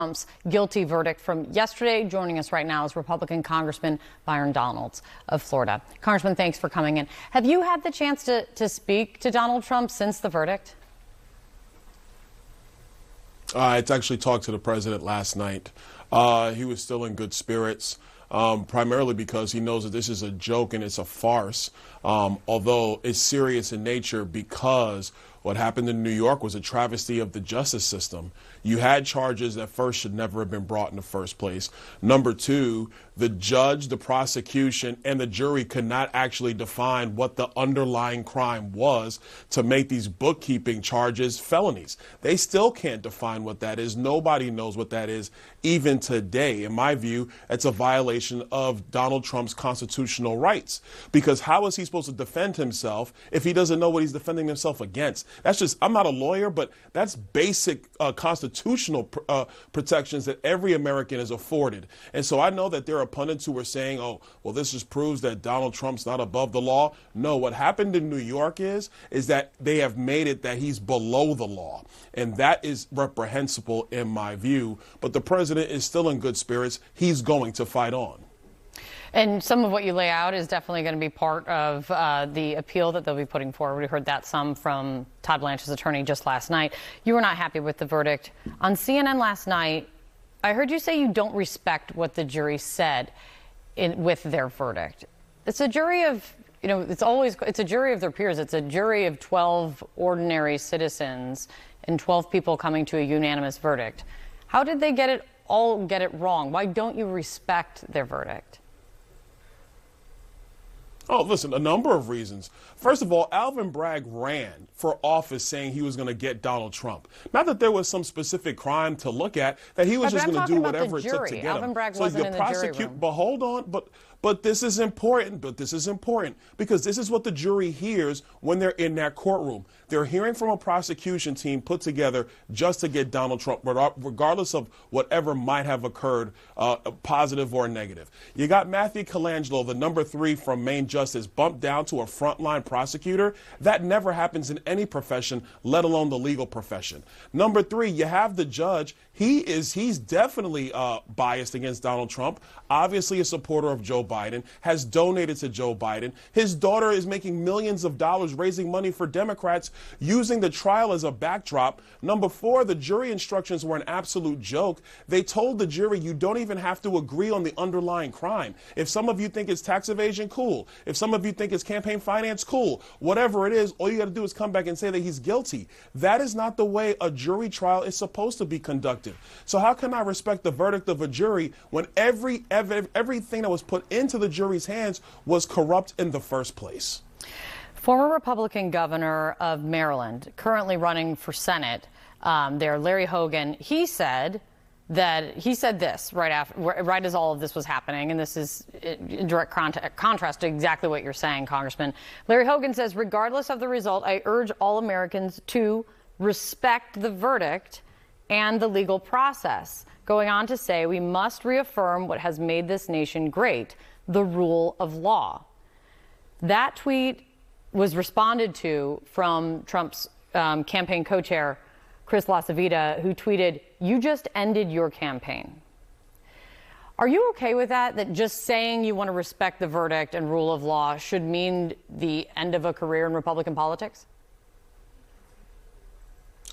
Trump's guilty verdict from yesterday. Joining us right now is Republican Congressman Byron Donalds of Florida. Congressman, thanks for coming in. Have you had the chance to speak to Donald Trump since the verdict? I actually talked to the president last night. He was still in good spirits, primarily because he knows that this is a joke and it's a farce, although it's serious in nature because what happened in New York was a travesty of the justice system. You had charges that first should never have been brought in the first place. Number two, the judge, the prosecution, and the jury could not actually define what the underlying crime was to make these bookkeeping charges felonies. They still can't define what that is. Nobody knows what that is, even today. In my view, it's a violation of Donald Trump's constitutional rights. Because how is he supposed to defend himself if he doesn't know what he's defending himself against? That's just, I'm not a lawyer, but that's basic constitutional protections that every American is afforded. And so I know that there are pundits who are saying, oh, well, this just proves that Donald Trump's not above the law. No, what happened in New York is that they have made it that he's below the law. And that is reprehensible in my view. But the president is still in good spirits. He's going to fight on. And some of what you lay out is definitely going to be part of the appeal that they'll be putting forward. We heard that some from Todd Blanche's attorney just last night. You were not happy with the verdict. On CNN last night, I heard you say you don't respect what the jury said with their verdict. It's a jury of, it's a jury of their peers. It's a jury of 12 ordinary citizens and 12 people coming to a unanimous verdict. How did they get it wrong? Why don't you respect their verdict? Oh, listen, a number of reasons. First of all, Alvin Bragg ran for office saying he was going to get Donald Trump. Not that there was some specific crime to look at, that he was just going to do whatever it took to get him. Alvin Bragg wasn't in the jury room. But hold on, but this is important. But this is important because this is what the jury hears when they're in that courtroom. They're hearing from a prosecution team put together just to get Donald Trump, regardless of whatever might have occurred, positive or negative. You got Matthew Colangelo, the number 3 from Maine Justice, bumped down to a frontline prosecutor. That never happens in any profession, let alone the legal profession. Number 3, you have the judge. He's definitely biased against Donald Trump, obviously a supporter of Joe Biden, has donated to Joe Biden. His daughter is making millions of dollars raising money for Democrats using the trial as a backdrop. Number 4, the jury instructions were an absolute joke. They told the jury you don't even have to agree on the underlying crime. If some of you think it's tax evasion, cool. If some of you think it's campaign finance, cool. Whatever it is, all you got to do is come back and say that he's guilty. That is not the way a jury trial is supposed to be conducted. So how can I respect the verdict of a jury when everything that was put into the jury's hands was corrupt in the first place? Former Republican governor of Maryland, currently running for Senate, Larry Hogan, he said this right as all of this was happening, and this is in direct contrast to exactly what you're saying, Congressman. Larry Hogan says, regardless of the result, I urge all Americans to respect the verdict and the legal process. Going on to say, we must reaffirm what has made this nation great, the rule of law. That tweet was responded to from Trump's campaign co-chair, Chris LaCivita, who tweeted, "You just ended your campaign." Are you okay with that? That just saying you want to respect the verdict and rule of law should mean the end of a career in Republican politics?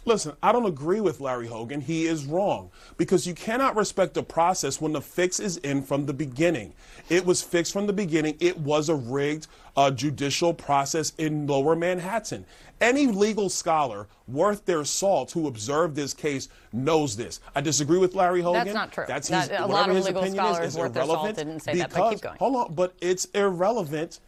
Listen, I don't agree with Larry Hogan. He is wrong because you cannot respect the process when the fix is in from the beginning. It was fixed from the beginning. It was a rigged judicial process in Lower Manhattan. Any legal scholar worth their salt who observed this case knows this. I disagree with Larry Hogan. That's not true. A lot of legal scholars worth their salt didn't say that, but keep going. Hold on, but it's irrelevant.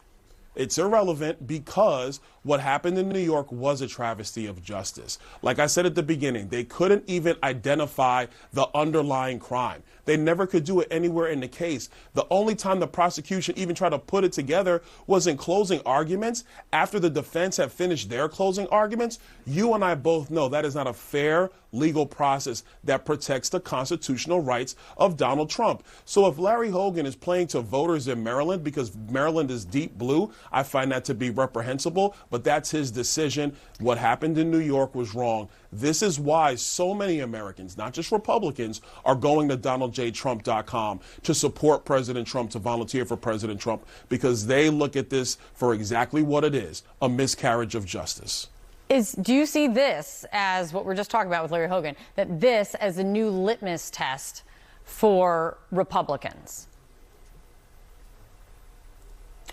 It's irrelevant because what happened in New York was a travesty of justice. Like I said at the beginning, they couldn't even identify the underlying crime. They never could do it anywhere in the case. The only time the prosecution even tried to put it together was in closing arguments. After the defense had finished their closing arguments, you and I both know that is not a fair legal process that protects the constitutional rights of Donald Trump. So if Larry Hogan is playing to voters in Maryland because Maryland is deep blue, I find that to be reprehensible. but that's his decision. What happened in New York was wrong. This is why so many Americans, not just Republicans, are going to DonaldJTrump.com to support President Trump, to volunteer for President Trump, because they look at this for exactly what it is, a miscarriage of justice. Do you see this as what we're just talking about with Larry Hogan, that this as a new litmus test for Republicans?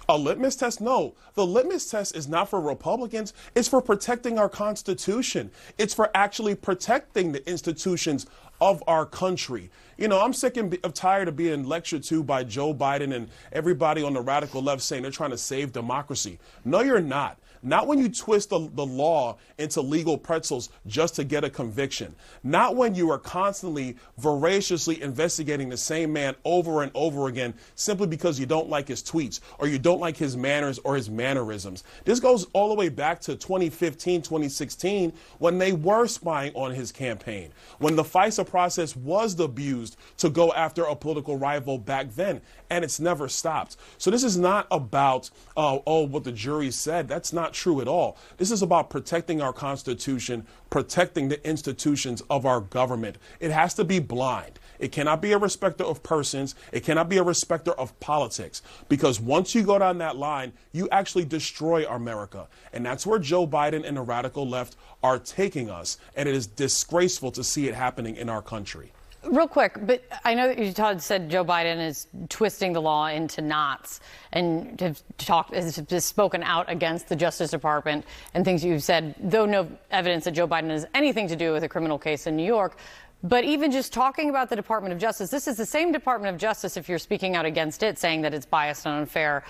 A litmus test? No. The litmus test is not for Republicans. It's for protecting our Constitution. It's for actually protecting the institutions of our country. You know, I'm sick and tired of being lectured to by Joe Biden and everybody on the radical left saying they're trying to save democracy. No, you're not. Not when you twist the law into legal pretzels just to get a conviction. Not when you are constantly voraciously investigating the same man over and over again simply because you don't like his tweets or you don't like his manners or his mannerisms. This goes all the way back to 2015, 2016, when they were spying on his campaign, when the FISA process was abused to go after a political rival back then, and it's never stopped. So this is not about, what the jury said. That's not true at all. This is about protecting our Constitution, protecting the institutions of our government. It has to be blind. It cannot be a respecter of persons. It cannot be a respecter of politics, because once you go down that line, you actually destroy America. And that's where Joe Biden and the radical left are taking us. And it is disgraceful to see it happening in our country. Real quick, but I know that you said Joe Biden is twisting the law into knots and has spoken out against the Justice Department and things you've said, though no evidence that Joe Biden has anything to do with a criminal case in New York. But even just talking about the Department of Justice, this is the same Department of Justice, if you're speaking out against it, saying that it's biased and unfair,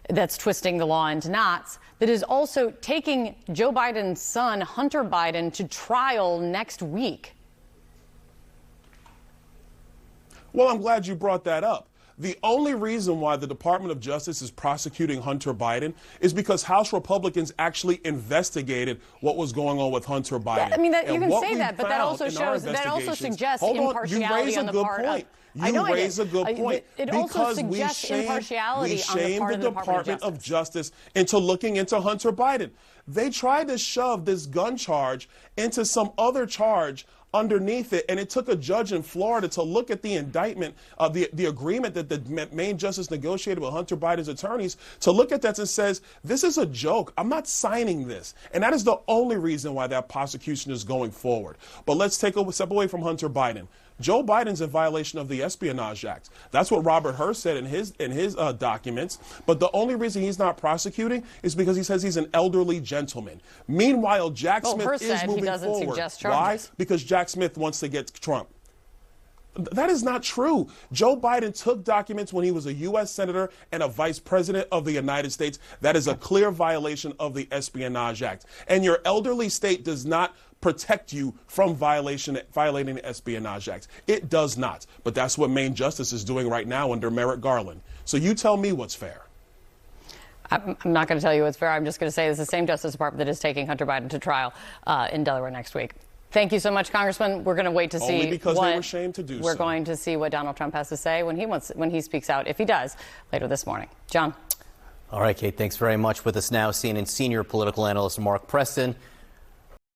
that's twisting the law into knots, that is also taking Joe Biden's son, Hunter Biden, to trial next week. Well, I'm glad you brought that up. The only reason why the Department of Justice is prosecuting Hunter Biden is because House Republicans actually investigated what was going on with Hunter Biden. I mean, you can say that, but that also suggests impartiality on the part of... You raise a good point. It also suggests impartiality on the part of the Department of Justice into looking into Hunter Biden. They tried to shove this gun charge into some other charge underneath it, and it took a judge in Florida to look at the indictment of the agreement that the main justice negotiated with Hunter Biden's attorneys, to look at that and says, this is a joke. I'm not signing this. And that is the only reason why that prosecution is going forward. But let's take a step away from Hunter Biden. Joe Biden's in violation of the Espionage Act. That's what Robert Hur said in his documents. But the only reason he's not prosecuting is because he says he's an elderly gentleman. Meanwhile, Jack Smith is moving forward. Why? Because Jack Smith wants to get Trump. That is not true. Joe Biden took documents when he was a U.S. Senator and a Vice President of the United States. That is a clear violation of the Espionage Act. And your elderly state does not protect you from violating the Espionage Act. It does not. But that's what Main Justice is doing right now under Merrick Garland. So you tell me what's fair. I'm not going to tell you what's fair. I'm just going to say it's the same Justice Department that is taking Hunter Biden to trial in Delaware next week. Thank you so much, Congressman. We're going to wait to see Only because they were ashamed to do so. We're going to see what Donald Trump has to say when he speaks out, if he does, later this morning. John. All right, Kate, thanks very much. With us now, CNN senior political analyst Mark Preston.